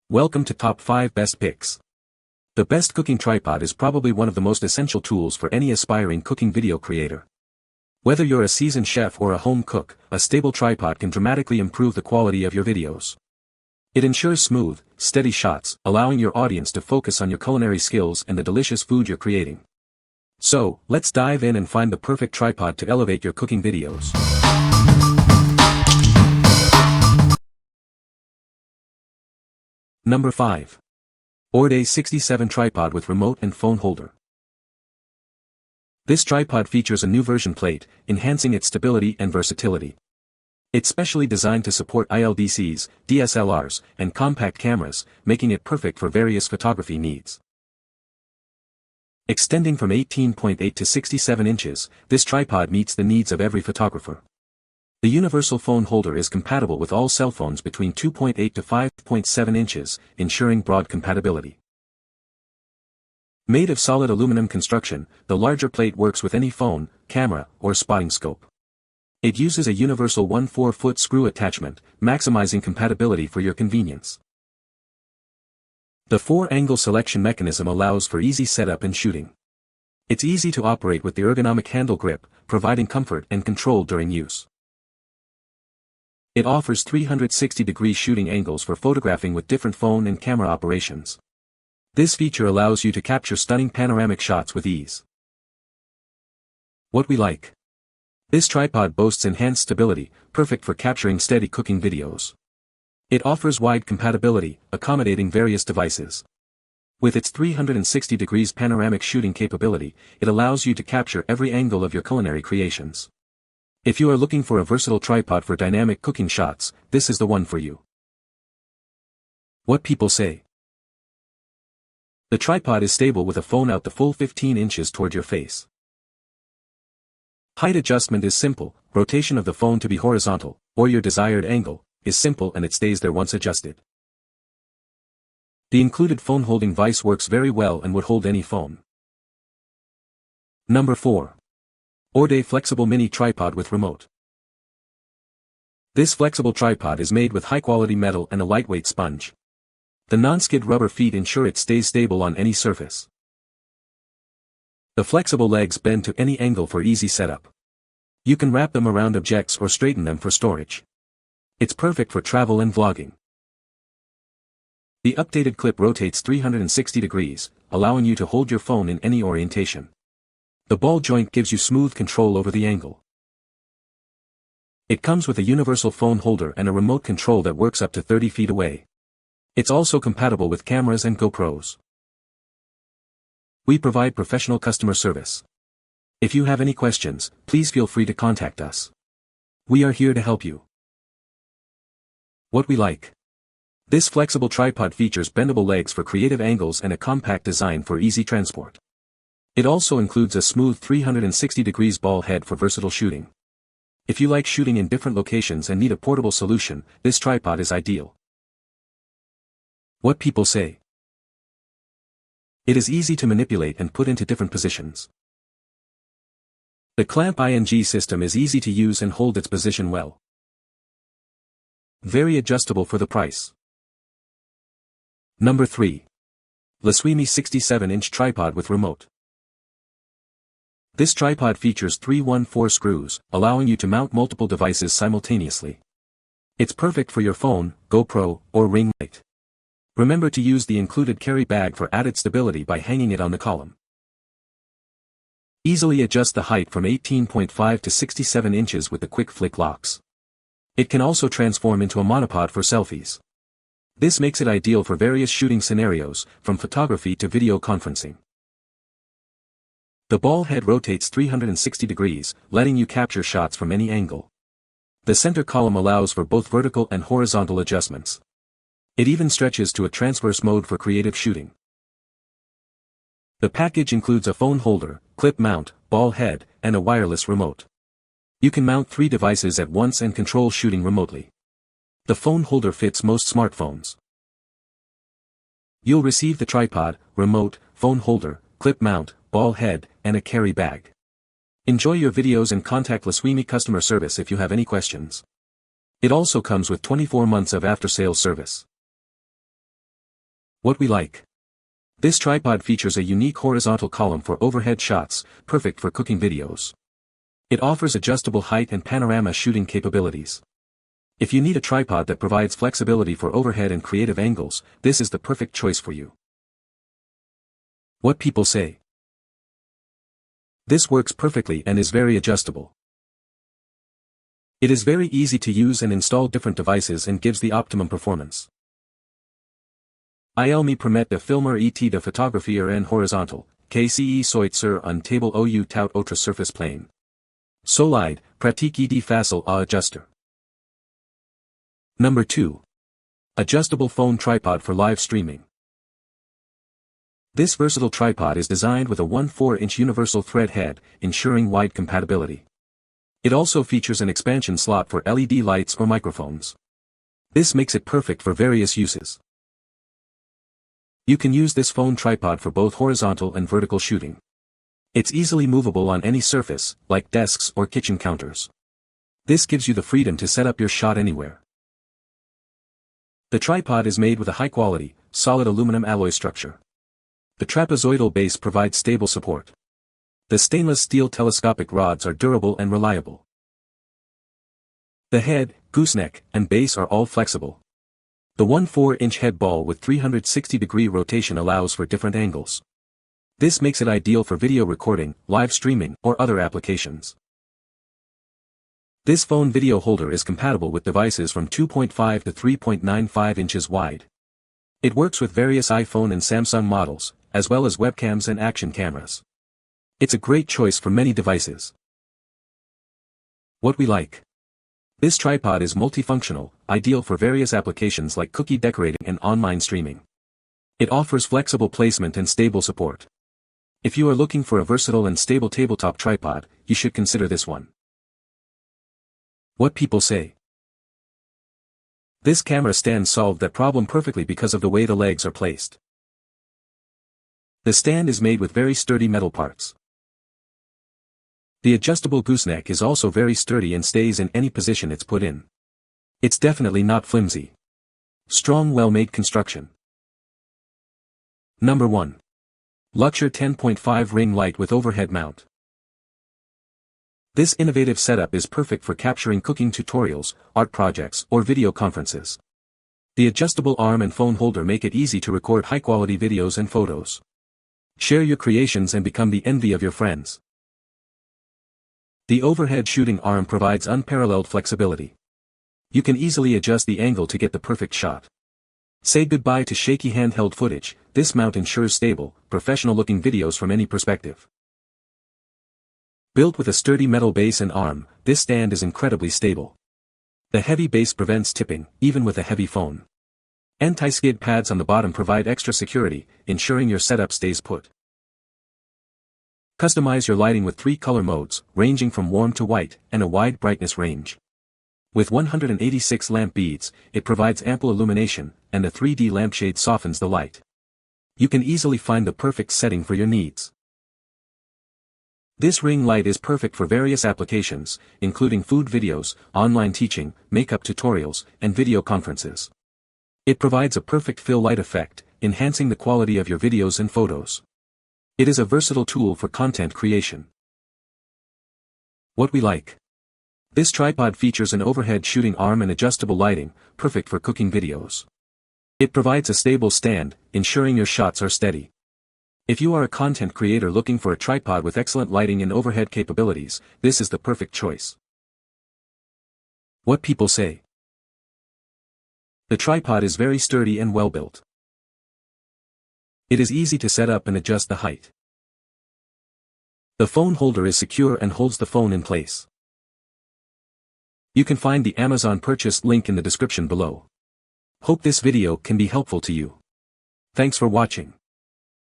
Welcome to Top 5 Best Picks. The best cooking tripod is probably one of the most essential tools for any aspiring cooking video creator. Whether you're a seasoned chef or a home cook, a stable tripod can dramatically improve the quality of your videos. It ensures smooth, steady shots, allowing your audience to focus on your culinary skills and the delicious food you're creating. So, let's dive in and find the perfect tripod to elevate your cooking videos. Number 5. Aureday 67 Tripod with Remote and Phone Holder. This tripod features a new version plate, enhancing its stability and versatility. It's specially designed to support ILDCs, DSLRs, and compact cameras, making it perfect for various photography needs. Extending from 18.8 to 67 inches, this tripod meets the needs of every photographer. The universal phone holder is compatible with all cell phones between 2.8 to 5.7 inches, ensuring broad compatibility. Made of solid aluminum construction, the larger plate works with any phone, camera, or spotting scope. It uses a universal 1/4-foot screw attachment, maximizing compatibility for your convenience. The 4-angle selection mechanism allows for easy setup and shooting. It's easy to operate with the ergonomic handle grip, providing comfort and control during use. It offers 360-degree shooting angles for photographing with different phone and camera operations. This feature allows you to capture stunning panoramic shots with ease. What we like. This tripod boasts enhanced stability, perfect for capturing steady cooking videos. It offers wide compatibility, accommodating various devices. With its 360 degrees panoramic shooting capability, it allows you to capture every angle of your culinary creations. If you are looking for a versatile tripod for dynamic cooking shots, this is the one for you. What people say. The tripod is stable with a phone out the full 15 inches toward your face. Height adjustment is simple, rotation of the phone to be horizontal, or your desired angle, is simple and it stays there once adjusted. The included phone holding vise works very well and would hold any phone. Number 4. Aureday Flexible Mini Tripod with Remote. This flexible tripod is made with high-quality metal and a lightweight sponge. The non-skid rubber feet ensure it stays stable on any surface. The flexible legs bend to any angle for easy setup. You can wrap them around objects or straighten them for storage. It's perfect for travel and vlogging. The updated clip rotates 360 degrees, allowing you to hold your phone in any orientation. The ball joint gives you smooth control over the angle. It comes with a universal phone holder and a remote control that works up to 30 feet away. It's also compatible with cameras and GoPros. We provide professional customer service. If you have any questions, please feel free to contact us. We are here to help you. What we like. This flexible tripod features bendable legs for creative angles and a compact design for easy transport. It also includes a smooth 360 degrees ball head for versatile shooting. If you like shooting in different locations and need a portable solution, this tripod is ideal. What people say. It is easy to manipulate and put into different positions. The clamp ing system is easy to use and hold its position well. Very adjustable for the price. Number 3. Lusweimi 67-inch Tripod with Remote. This tripod features 3 1/4 screws, allowing you to mount multiple devices simultaneously. It's perfect for your phone, GoPro, or ring light. Remember to use the included carry bag for added stability by hanging it on the column. Easily adjust the height from 18.5 to 67 inches with the quick flick locks. It can also transform into a monopod for selfies. This makes it ideal for various shooting scenarios, from photography to video conferencing. The ball head rotates 360 degrees, letting you capture shots from any angle. The center column allows for both vertical and horizontal adjustments. It even stretches to a transverse mode for creative shooting. The package includes a phone holder, clip mount, ball head, and a wireless remote. You can mount 3 devices at once and control shooting remotely. The phone holder fits most smartphones. You'll receive the tripod, remote, phone holder, clip mount, ball head, and a carry bag. Enjoy your videos and contact Lusweimi customer service if you have any questions. It also comes with 24 months of after-sales service. What we like. This tripod features a unique horizontal column for overhead shots, perfect for cooking videos. It offers adjustable height and panorama shooting capabilities. If you need a tripod that provides flexibility for overhead and creative angles, this is the perfect choice for you. What people say. This works perfectly and is very adjustable. It is very easy to use and install different devices and gives the optimum performance. Il me permet de filmer et de photographier en horizontal, que soit sur un table ou tout autre surface plane. Solide, pratique et facile à ajuster. Number 2. Adjustable phone tripod for live streaming. This versatile tripod is designed with a 1/4-inch universal thread head, ensuring wide compatibility. It also features an expansion slot for LED lights or microphones. This makes it perfect for various uses. You can use this phone tripod for both horizontal and vertical shooting. It's easily movable on any surface, like desks or kitchen counters. This gives you the freedom to set up your shot anywhere. The tripod is made with a high-quality, solid aluminum alloy structure. The trapezoidal base provides stable support. The stainless steel telescopic rods are durable and reliable. The head, gooseneck, and base are all flexible. The 1/4-inch head ball with 360-degree rotation allows for different angles. This makes it ideal for video recording, live streaming, or other applications. This phone video holder is compatible with devices from 2.5 to 3.95 inches wide. It works with various iPhone and Samsung models, as well as webcams and action cameras. It's a great choice for many devices. What we like. This tripod is multifunctional, ideal for various applications like cookie decorating and online streaming. It offers flexible placement and stable support. If you are looking for a versatile and stable tabletop tripod, you should consider this one. What people say. This camera stand solved that problem perfectly because of the way the legs are placed. The stand is made with very sturdy metal parts. The adjustable gooseneck is also very sturdy and stays in any position it's put in. It's definitely not flimsy. Strong, well-made construction. Number 1. LUXSURE 10.5 ring light with overhead mount. This innovative setup is perfect for capturing cooking tutorials, art projects, or video conferences. The adjustable arm and phone holder make it easy to record high-quality videos and photos. Share your creations and become the envy of your friends. The overhead shooting arm provides unparalleled flexibility. You can easily adjust the angle to get the perfect shot. Say goodbye to shaky handheld footage. This mount ensures stable, professional-looking videos from any perspective. Built with a sturdy metal base and arm, this stand is incredibly stable. The heavy base prevents tipping, even with a heavy phone. Anti-skid pads on the bottom provide extra security, ensuring your setup stays put. Customize your lighting with 3 color modes, ranging from warm to white, and a wide brightness range. With 186 lamp beads, it provides ample illumination, and a 3D lampshade softens the light. You can easily find the perfect setting for your needs. This ring light is perfect for various applications, including food videos, online teaching, makeup tutorials, and video conferences. It provides a perfect fill light effect, enhancing the quality of your videos and photos. It is a versatile tool for content creation. What we like. This tripod features an overhead shooting arm and adjustable lighting, perfect for cooking videos. It provides a stable stand, ensuring your shots are steady. If you are a content creator looking for a tripod with excellent lighting and overhead capabilities, this is the perfect choice. What people say. The tripod is very sturdy and well built. It is easy to set up and adjust the height. The phone holder is secure and holds the phone in place. You can find the Amazon purchase link in the description below. Hope this video can be helpful to you. Thanks for watching.